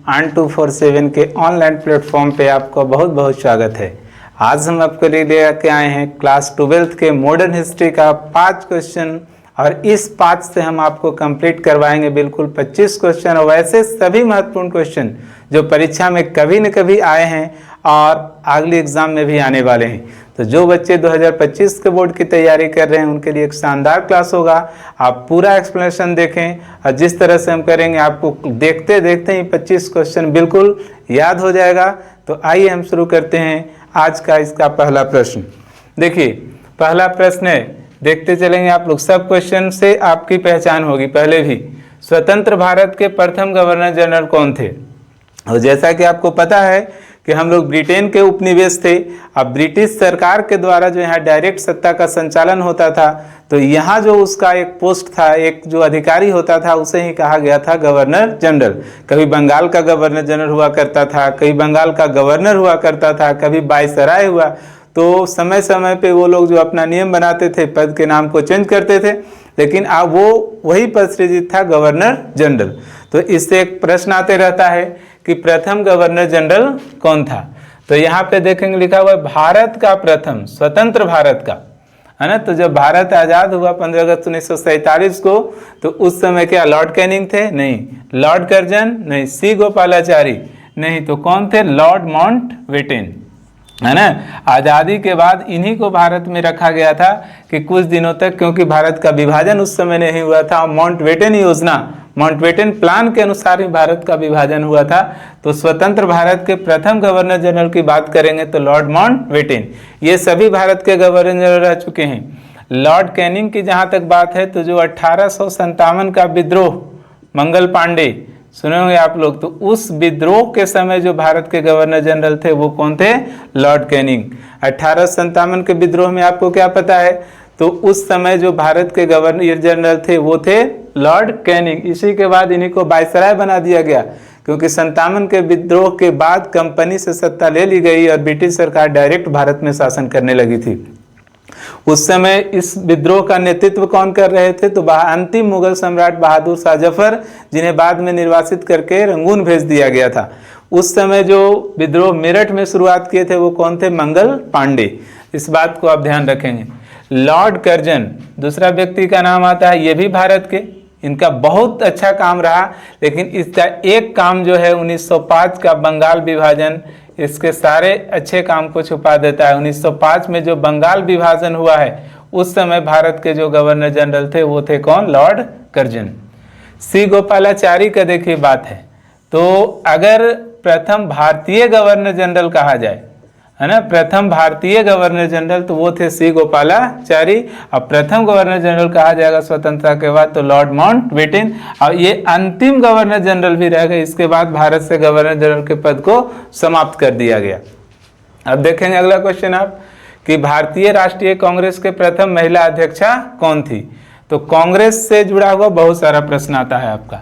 ऑन247 के online platform पे आपका बहुत बहुत स्वागत है। आज हम आपके लिए लेके आए हैं क्लास 12th के मॉडर्न हिस्ट्री का 5 क्वेश्चन और इस 5 से हम आपको कंप्लीट करवाएंगे बिल्कुल 25 क्वेश्चन और वैसे सभी महत्वपूर्ण क्वेश्चन जो परीक्षा में कभी न कभी आए हैं और अगले एग्जाम में भी आने वाले हैं। तो जो बच्चे 2025 के बोर्ड की तैयारी कर रहे हैं उनके लिए एक शानदार क्लास होगा। आप पूरा एक्सप्लेनेशन देखें और जिस तरह से हम करेंगे आपको देखते देखते ही 25 क्वेश्चन बिल्कुल याद हो जाएगा। तो आइए हम शुरू करते हैं आज का इसका पहला प्रश्न। देखिए पहला प्रश्न है, देखते चलेंगे आप लोग, सब क्वेश्चन से आपकी पहचान होगी पहले भी। स्वतंत्र भारत के प्रथम गवर्नर जनरल कौन थे? और जैसा कि आपको पता है कि हम लोग ब्रिटेन के उपनिवेश थे। अब ब्रिटिश सरकार के द्वारा जो यहाँ डायरेक्ट सत्ता का संचालन होता था, तो यहाँ जो उसका एक पोस्ट था, एक जो अधिकारी होता था, उसे ही कहा गया था गवर्नर जनरल। कभी बंगाल का गवर्नर जनरल हुआ करता था, कभी बंगाल का गवर्नर हुआ करता था, कभी वायसराय हुआ। तो समय समय पे वो लोग जो अपना नियम बनाते थे, पद के नाम को चेंज करते थे, लेकिन अब वो वही पद सृजित था गवर्नर जनरल। तो इससे एक प्रश्न आते रहता है कि प्रथम गवर्नर जनरल कौन था? तो यहाँ पे देखेंगे लिखा हुआ है भारत का प्रथम, स्वतंत्र भारत का, है ना। तो जब भारत आज़ाद हुआ 15 अगस्त 1947 को, तो उस समय क्या लॉर्ड कैनिंग थे? नहीं। Lord Curzon? नहीं। सी गोपालाचारी? नहीं। तो कौन थे? लॉर्ड माउंटबेटन, है ना। आज़ादी के बाद इन्हीं को भारत में रखा गया था कि कुछ दिनों तक, क्योंकि भारत का विभाजन उस समय नहीं हुआ था। माउंटबेटन योजना, माउंटबेटन प्लान के अनुसार ही भारत का विभाजन हुआ था। तो स्वतंत्र भारत के प्रथम गवर्नर जनरल की बात करेंगे तो लॉर्ड माउंटबेटन। ये सभी भारत के गवर्नर जनरल रह चुके हैं। लॉर्ड कैनिंग की जहाँ तक बात है, तो जो 1857 का विद्रोह, मंगल पांडे सुने होंगे आप लोग, तो उस विद्रोह के समय जो भारत के गवर्नर जनरल थे वो कौन थे? Lord Canning. 1857 के विद्रोह में आपको क्या पता है? तो उस समय जो भारत के गवर्नर जनरल थे वो थे लॉर्ड कैनिंग। इसी के बाद इन्हीं को वायसराय बना दिया गया, क्योंकि 57 के विद्रोह के बाद कंपनी से सत्ता ले ली गई और ब्रिटिश सरकार डायरेक्ट भारत में शासन करने लगी थी। उस समय इस विद्रोह का नेतृत्व कौन कर रहे थे? तो अंतिम मुगल सम्राट बहादुर शाह जफर, जिन्हें बाद में निर्वासित करके रंगून भेज दिया गया था। उस समय जो विद्रोह मेरठ में शुरुआत किए थे वो कौन थे? मंगल पांडे। इस बात को आप ध्यान रखेंगे। लॉर्ड कर्जन दूसरा व्यक्ति का नाम आता है, ये भी भारत के। इनका बहुत अच्छा काम रहा, लेकिन इसका एक काम जो है 1905 का बंगाल विभाजन, इसके सारे अच्छे काम को छुपा देता है। 1905 में जो बंगाल विभाजन हुआ है, उस समय भारत के जो गवर्नर जनरल थे वो थे कौन? Lord Curzon. सी गोपालाचारी का देखिए बात है, तो अगर प्रथम भारतीय गवर्नर जनरल कहा जाए, है ना, प्रथम भारतीय गवर्नर जनरल, तो वो थे सी गोपालाचारी। अब प्रथम गवर्नर जनरल कहा जाएगा स्वतंत्रता के बाद तो लॉर्ड माउंटबेटन। और ये अंतिम गवर्नर जनरल भी रह गए। इसके बाद भारत से गवर्नर जनरल के पद को समाप्त कर दिया गया। अब देखेंगे अगला क्वेश्चन आप, कि भारतीय राष्ट्रीय कांग्रेस के प्रथम महिला अध्यक्षा कौन थी? तो कांग्रेस से जुड़ा हुआ बहुत सारा प्रश्न आता है आपका,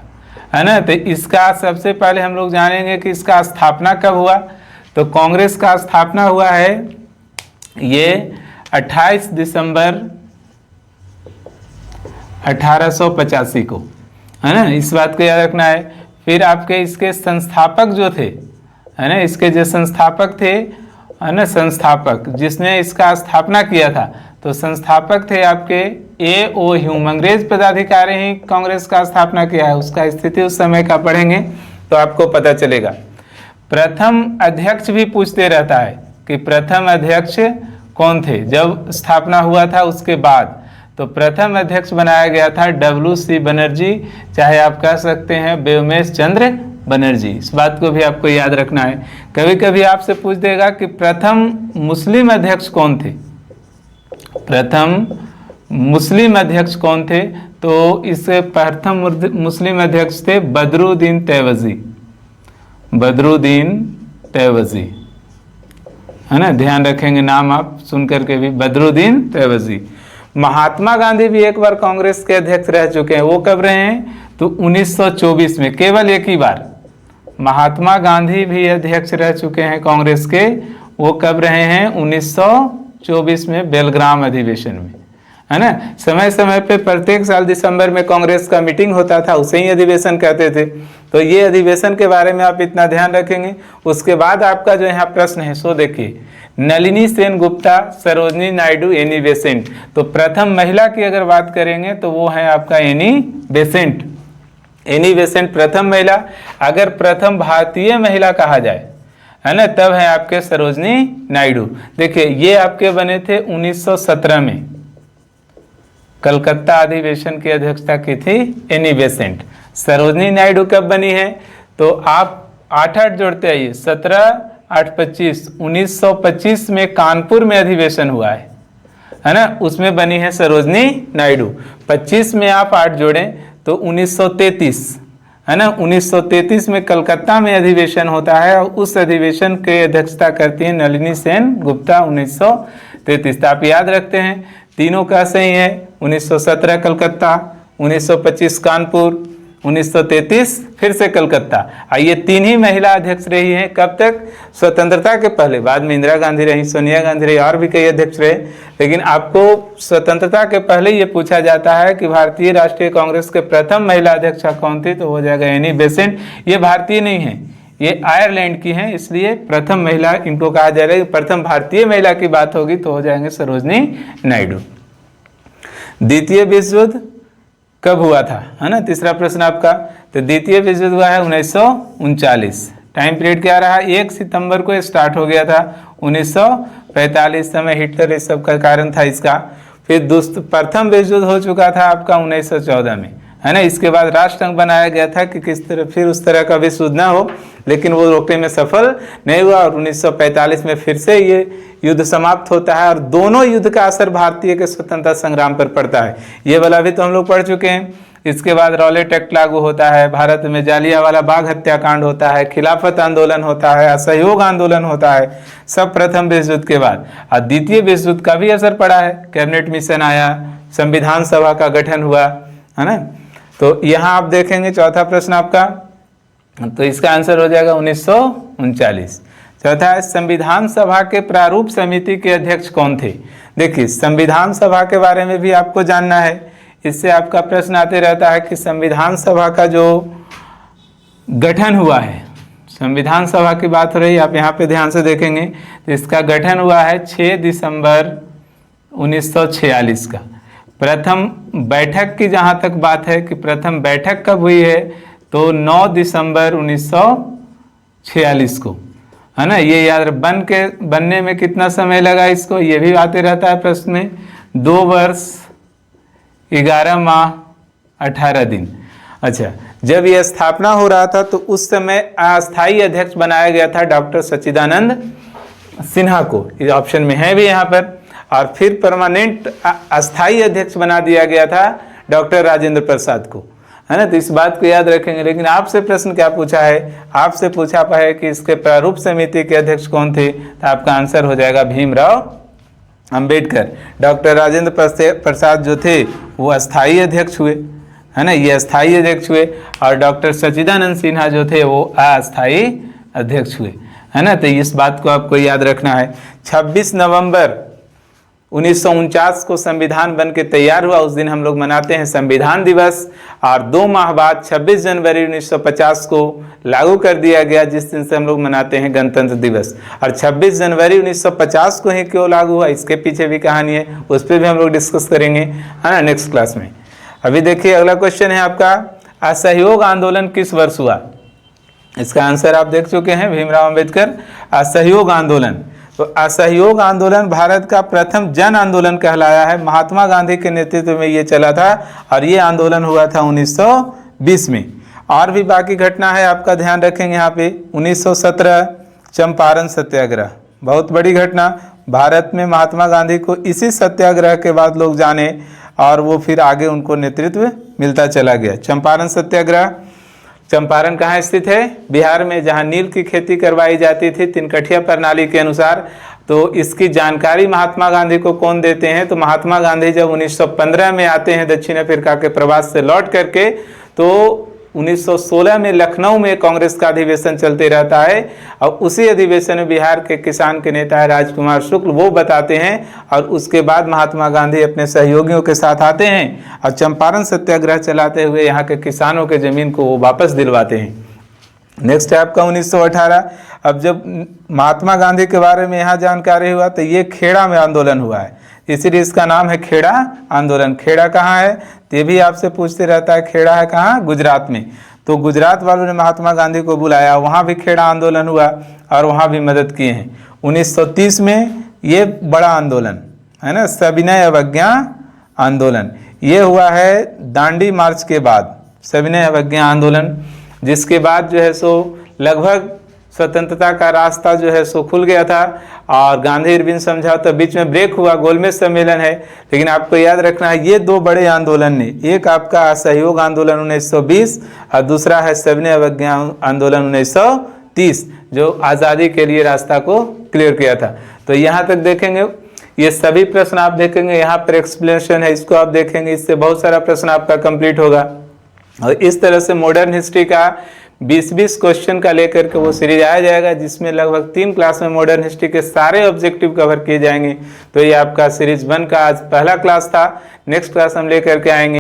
है ना। तो इसका सबसे पहले हम लोग जानेंगे कि इसका स्थापना कब हुआ। तो कांग्रेस का स्थापना हुआ है ये 28 दिसंबर 1885 को, है ना। इस बात को याद रखना है। फिर आपके इसके संस्थापक जो थे, है ना, इसके जो संस्थापक थे, है ना, संस्थापक जिसने इसका स्थापना किया था, तो संस्थापक थे आपके A.O. ह्यूम। अंग्रेज पदाधिकारी ही कांग्रेस का स्थापना किया है। उसका स्थिति उस समय का पढ़ेंगे तो आपको पता चलेगा। प्रथम अध्यक्ष भी पूछते रहता है कि प्रथम अध्यक्ष कौन थे जब स्थापना हुआ था उसके बाद। तो प्रथम अध्यक्ष बनाया गया था W.C. बनर्जी, चाहे आप कह सकते हैं व्योमेश चंद्र बनर्जी। इस बात को भी आपको याद रखना है। कभी कभी आपसे पूछ देगा कि प्रथम मुस्लिम अध्यक्ष कौन थे? प्रथम मुस्लिम अध्यक्ष कौन थे? तो इससे प्रथम मुस्लिम अध्यक्ष थे बदरुद्दीन तैवजी। बदरुद्दीन तैवजी, है ना, ध्यान रखेंगे नाम आप सुन करके भी, बदरुद्दीन तैवजी। महात्मा गांधी भी एक बार कांग्रेस के अध्यक्ष रह चुके हैं। वो कब रहे हैं? तो 1924 में, केवल एक ही बार महात्मा गांधी भी अध्यक्ष रह चुके हैं कांग्रेस के। वो कब रहे हैं? 1924 में, बेलग्राम अधिवेशन में, है ना। समय समय पे प्रत्येक साल दिसंबर में कांग्रेस का मीटिंग होता था, उसे ही अधिवेशन कहते थे। तो ये अधिवेशन के बारे में आप इतना ध्यान रखेंगे। उसके बाद आपका जो यहाँ प्रश्न है सो देखिए, नलिनी सेन गुप्ता, सरोजनी नायडू, एनी बेसेंट। तो प्रथम महिला की अगर बात करेंगे तो वो है आपका एनी बेसेंट। एनी बेसेंट प्रथम महिला। अगर प्रथम भारतीय महिला कहा जाए, है ना, तब है आपके सरोजनी नायडू। देखिए ये आपके बने थे 1917 में, कलकत्ता अधिवेशन की अध्यक्षता की थी एनी बेसेंट। सरोजनी नायडू कब बनी है, तो आप 8-8 जोड़ते आइए, 17, 8, 25, 1925 में कानपुर में अधिवेशन हुआ है ना, उसमें बनी है सरोजनी नायडू। 25 में आप 8 जोड़ें तो 1933, है ना, 1933 में कलकत्ता में अधिवेशन होता है और उस अधिवेशन की अध्यक्षता करती है नलिनी सेन गुप्ता 1933। तो आप याद रखते हैं तीनों का सही है, 1917 कलकत्ता, 1925 कानपुर, 1933 फिर से कलकत्ता। और ये तीन ही महिला अध्यक्ष रही हैं कब तक, स्वतंत्रता के पहले। बाद में इंदिरा गांधी रही, सोनिया गांधी रही, और भी कई अध्यक्ष रहे, लेकिन आपको स्वतंत्रता के पहले ये पूछा जाता है कि भारतीय राष्ट्रीय कांग्रेस के प्रथम महिला अध्यक्षा कौन थी, तो हो जाएगा एनी बेसेंट। ये भारतीय नहीं है, ये आयरलैंड की हैं, इसलिए प्रथम महिला इनको कहा जाएगा। प्रथम भारतीय महिला की बात होगी तो हो जाएंगे सरोजनी नायडू। द्वितीय विश्व युद्ध कब हुआ था, है ना, तीसरा प्रश्न आपका। तो द्वितीय विश्व युद्ध हुआ है 1939। टाइम पीरियड क्या रहा, 1 सितंबर को स्टार्ट हो गया था, 1945 समय हिटलर इस सब का कारण था इसका। फिर प्रथम विश्व युद्ध हो चुका था आपका 1914 में, है ना। इसके बाद राष्ट्रसंघ बनाया गया था कि किस तरह फिर उस तरह का विश्व युद्ध ना हो, लेकिन वो रोकने में सफल नहीं हुआ और 1945 में फिर से ये युद्ध समाप्त होता है। और दोनों युद्ध का असर भारतीय के स्वतंत्रता संग्राम पर पड़ता है, ये वाला भी तो हम लोग पढ़ चुके हैं। इसके बाद रॉलेट एक्ट लागू होता है, भारत में जालियांवाला बाग हत्याकांड होता है, खिलाफत आंदोलन होता है, असहयोग आंदोलन होता है, सब प्रथम विश्व युद्ध के बाद। और द्वितीय विश्व युद्ध का भी असर पड़ा है, कैबिनेट मिशन आया, संविधान सभा का गठन हुआ, है ना। तो यहाँ आप देखेंगे चौथा प्रश्न आपका, तो इसका आंसर हो जाएगा 1939। चौथा है संविधान सभा के प्रारूप समिति के अध्यक्ष कौन थे। देखिए संविधान सभा के बारे में भी आपको जानना है, इससे आपका प्रश्न आते रहता है कि संविधान सभा का जो गठन हुआ है, संविधान सभा की बात हो रही है, आप यहाँ पे ध्यान से देखेंगे तो इसका गठन हुआ है 6 दिसंबर 1946 का। प्रथम बैठक की जहाँ तक बात है कि प्रथम बैठक कब हुई है, तो 9 दिसंबर 1946 को, है ना। ये याद बनने में कितना समय लगा इसको, ये भी आते रहता है प्रश्न में। 2 वर्ष 11 माह 18 दिन। अच्छा, जब यह स्थापना हो रहा था तो उस समय अस्थायी अध्यक्ष बनाया गया था डॉक्टर सच्चिदानंद सिन्हा को, इस ऑप्शन में है भी यहाँ पर। और फिर परमानेंट अस्थायी अध्यक्ष बना दिया गया था डॉक्टर राजेंद्र प्रसाद को, है ना। तो इस बात को याद रखेंगे। लेकिन आपसे प्रश्न क्या पूछा है, आपसे पूछा है कि इसके प्रारूप समिति के अध्यक्ष कौन थे, तो आपका आंसर हो जाएगा भीमराव अंबेडकर। डॉक्टर राजेंद्र प्रसाद जो थे वो अस्थायी अध्यक्ष हुए, है ना, ये अस्थायी अध्यक्ष हुए। और डॉक्टर सच्चिदानंद सिन्हा जो थे वो अस्थायी अध्यक्ष हुए, है ना। तो इस बात को आपको याद रखना है। 26 नवंबर 1949 को संविधान बन के तैयार हुआ, उस दिन हम लोग मनाते हैं संविधान दिवस। और 2 माह बाद 26 जनवरी 1950 को लागू कर दिया गया, जिस दिन से हम लोग मनाते हैं गणतंत्र दिवस। और 26 जनवरी 1950 को ही क्यों लागू हुआ, इसके पीछे भी कहानी है, उस पर भी हम लोग डिस्कस करेंगे, है ना, नेक्स्ट क्लास में। अभी देखिए अगला क्वेश्चन है आपका, असहयोग आंदोलन किस वर्ष हुआ। इसका आंसर आप देख चुके हैं, भीमराव अंबेडकर। असहयोग आंदोलन, तो असहयोग आंदोलन भारत का प्रथम जन आंदोलन कहलाया है, महात्मा गांधी के नेतृत्व में ये चला था और ये आंदोलन हुआ था 1920 में। और भी बाकी घटना है आपका ध्यान रखेंगे यहाँ पे। 1917 चंपारण सत्याग्रह, बहुत बड़ी घटना। भारत में महात्मा गांधी को इसी सत्याग्रह के बाद लोग जाने और वो फिर आगे उनको नेतृत्व मिलता चला गया। चंपारण सत्याग्रह, चंपारण कहाँ स्थित है, बिहार में, जहाँ नील की खेती करवाई जाती थी तिनकठिया प्रणाली के अनुसार। तो इसकी जानकारी महात्मा गांधी को कौन देते हैं, तो महात्मा गांधी जब 1915 में आते हैं दक्षिण अफ्रीका के प्रवास से लौट करके, तो 1916 में लखनऊ में कांग्रेस का अधिवेशन चलते रहता है और उसी अधिवेशन में बिहार के किसान के नेता है राजकुमार शुक्ल, वो बताते हैं। और उसके बाद महात्मा गांधी अपने सहयोगियों के साथ आते हैं और चंपारण सत्याग्रह चलाते हुए यहाँ के किसानों के ज़मीन को वो वापस दिलवाते हैं। नेक्स्ट है आपका 1918। अब जब महात्मा गांधी के बारे में यहाँ जानकारी हुआ तो ये खेड़ा में आंदोलन हुआ है, इसीलिए इसका नाम है खेड़ा आंदोलन। खेड़ा कहाँ है, तो ये भी आपसे पूछते रहता है, खेड़ा है कहाँ, गुजरात में। तो गुजरात वालों ने महात्मा गांधी को बुलाया, वहाँ भी खेड़ा आंदोलन हुआ और वहाँ भी मदद किए हैं। 1930 में ये बड़ा आंदोलन है ना, सविनय अवज्ञा आंदोलन, ये हुआ है दांडी मार्च के बाद, सविनय अवज्ञा आंदोलन, जिसके बाद जो है सो लगभग स्वतंत्रता का रास्ता जो है सो खुल गया था और गांधी इरविन समझौता बीच में ब्रेक हुआ, गोलमेज सम्मेलन है। लेकिन आपको याद रखना है ये दो बड़े आंदोलन ने, एक आपका असहयोग आंदोलन 1920 और दूसरा है सविनय अवज्ञा आंदोलन 1930, जो आज़ादी के लिए रास्ता को क्लियर किया था। तो यहाँ तक देखेंगे, ये सभी प्रश्न आप देखेंगे, यहाँ पर एक्सप्लेनेशन है, इसको आप देखेंगे, इससे बहुत सारा प्रश्न आपका कंप्लीट होगा। और इस तरह से मॉडर्न हिस्ट्री का 20-20 क्वेश्चन का लेकर के वो सीरीज आया जाएगा, जिसमें लगभग 3 क्लास में मॉडर्न हिस्ट्री के सारे ऑब्जेक्टिव कवर किए जाएंगे। तो ये आपका सीरीज 1 का आज पहला क्लास था। नेक्स्ट क्लास हम लेकर के आएंगे